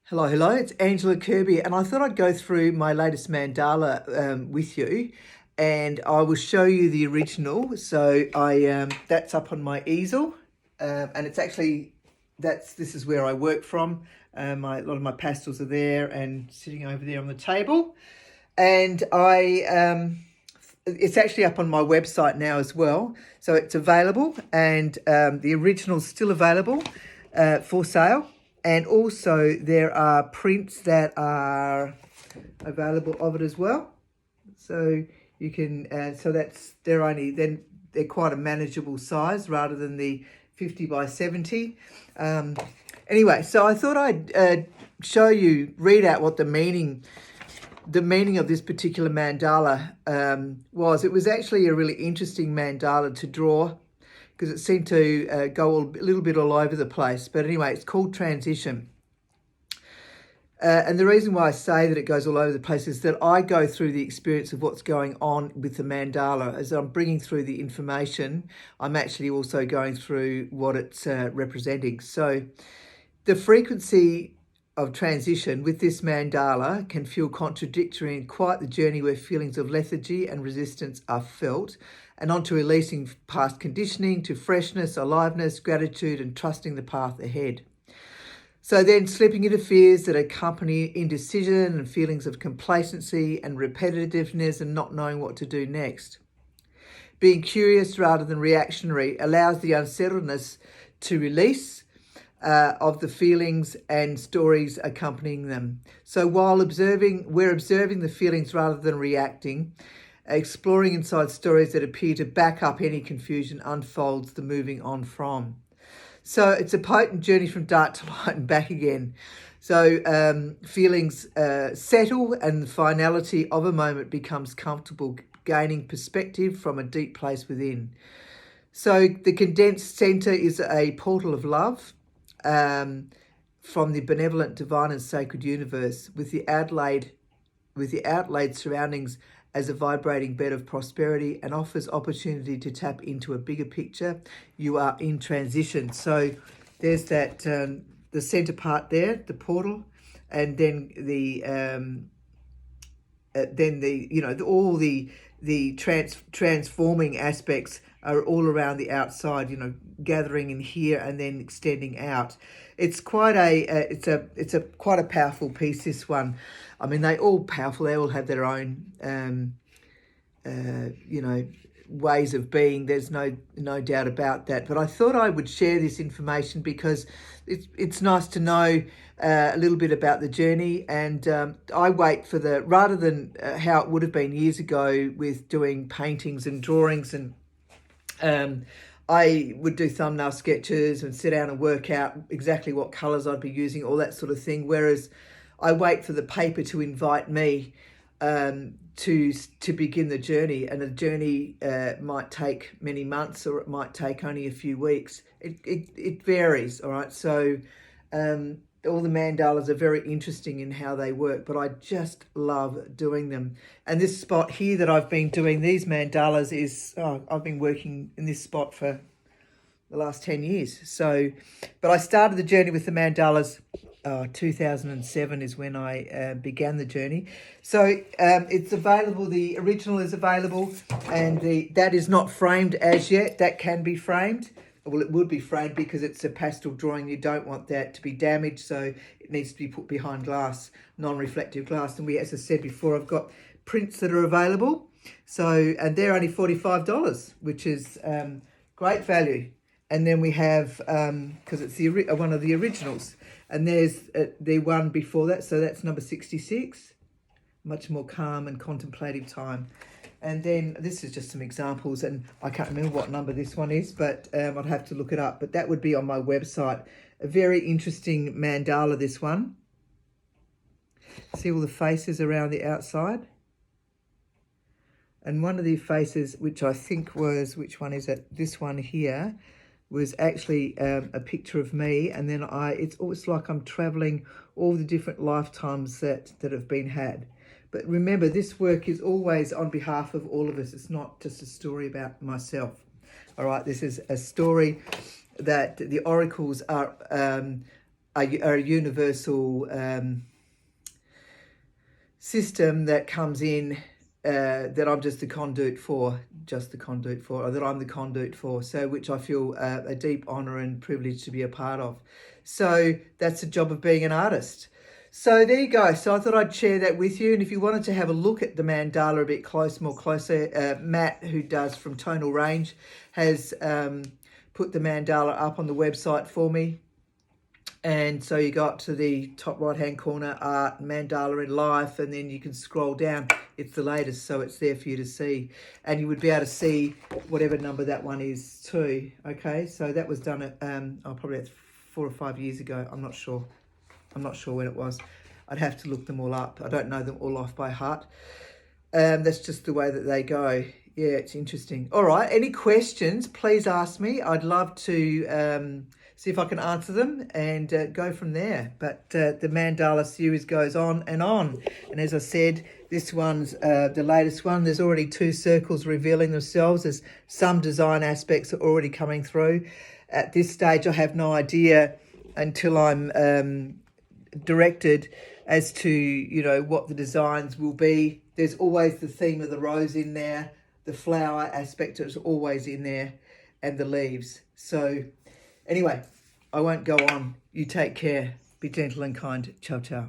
Hello, it's Angela Kirby, and I thought I'd go through my latest mandala with you, and I will show you the original. So that's up on my easel, and it's actually this is where I work from. A lot of my pastels are there and sitting over there on the table, and it's actually up on my website now as well. So it's available, and the original's still available for sale. And also there are prints that are available of it as well. So you can, they're quite a manageable size rather than the 50 by 70. Anyway, so I thought I'd read out what the meaning of this particular mandala was. It was actually a really interesting mandala to draw, because it seemed to go a little bit all over the place. But anyway, it's called Transition. And the reason why I say that it goes all over the place is that I go through the experience of what's going on with the mandala. As I'm bringing through the information, I'm actually also going through what it's representing. So the frequency of transition with this mandala can feel contradictory and quite the journey where feelings of lethargy and resistance are felt, and on to releasing past conditioning, to freshness, aliveness, gratitude, and trusting the path ahead. So then slipping into fears that accompany indecision and feelings of complacency and repetitiveness and not knowing what to do next. Being curious rather than reactionary allows the unsettledness to release of the feelings and stories accompanying them. So while we're observing the feelings rather than reacting. Exploring inside stories that appear to back up any confusion unfolds the moving on from. So it's a potent journey from dark to light and back again. So feelings settle and the finality of a moment becomes comfortable, gaining perspective from a deep place within. So the condensed centre is a portal of love from the benevolent, divine and sacred universe, with the outlaid surroundings as a vibrating bed of prosperity, and offers opportunity to tap into a bigger picture. You are in transition. So there's that, the centre part there, the portal, and then all the transforming aspects are all around the outside, gathering in here and then extending out. It's quite a quite a powerful piece, this one. I mean, they're all powerful. They all have their own, ways of being. There's no doubt about that. But I thought I would share this information because it's nice to know a little bit about the journey. And I wait for rather than how it would have been years ago with doing paintings and drawings, and I would do thumbnail sketches and sit down and work out exactly what colours I'd be using, all that sort of thing. Whereas I wait for the paper to invite me to begin the journey, and the journey might take many months or it might take only a few weeks. It varies, all right? So all the mandalas are very interesting in how they work, but I just love doing them. And this spot here that I've been doing these mandalas I've been working in this spot for the last 10 years. So, but I started the journey with the mandalas 2007 is when I began the journey. So it's available, the original is available, and that is not framed as yet. That can be framed. Well, it would be framed because it's a pastel drawing. You don't want that to be damaged, so it needs to be put behind glass, non-reflective glass. And as I said before, I've got prints that are available. So, and they're only $45, which is great value. And then we have, because it's one of the originals, and there's the one before that, so that's number 66, much more calm and contemplative time. And then this is just some examples, and I can't remember what number this one is, but I'd have to look it up. But that would be on my website. A very interesting mandala, this one. See all the faces around the outside? And one of the faces, which I think was, which one is it? This one here, was actually a picture of me. And then it's almost like I'm traveling all the different lifetimes that have been had. But remember, this work is always on behalf of all of us. It's not just a story about myself. All right, this is a story that the oracles are are a universal system that comes in, that I'm just the conduit for, or that I'm the conduit for, so which I feel a deep honour and privilege to be a part of. So that's the job of being an artist. So there you go. So I thought I'd share that with you. And if you wanted to have a look at the mandala a bit more closer, Matt, who does From Tonal Range, has put the mandala up on the website for me. And so you got to the top right hand corner, art, mandala in life, and then you can scroll down. It's the latest, so it's there for you to see. And you would be able to see whatever number that one is too. Okay, so that was done at probably 4 or 5 years ago. I'm not sure when it was. I'd have to look them all up. I don't know them all off by heart. That's just the way that they go. Yeah, it's interesting. All right, any questions, please ask me. I'd love to see if I can answer them and go from there. But the mandala series goes on. And as I said, this one's the latest one. There's already 2 circles revealing themselves. There's some design aspects are already coming through. At this stage, I have no idea until I'm directed as to, you know, what the designs will be. There's always the theme of the rose in there. The flower aspect is always in there, and the leaves. So anyway, I won't go on. You take care. Be gentle and kind. Ciao, ciao.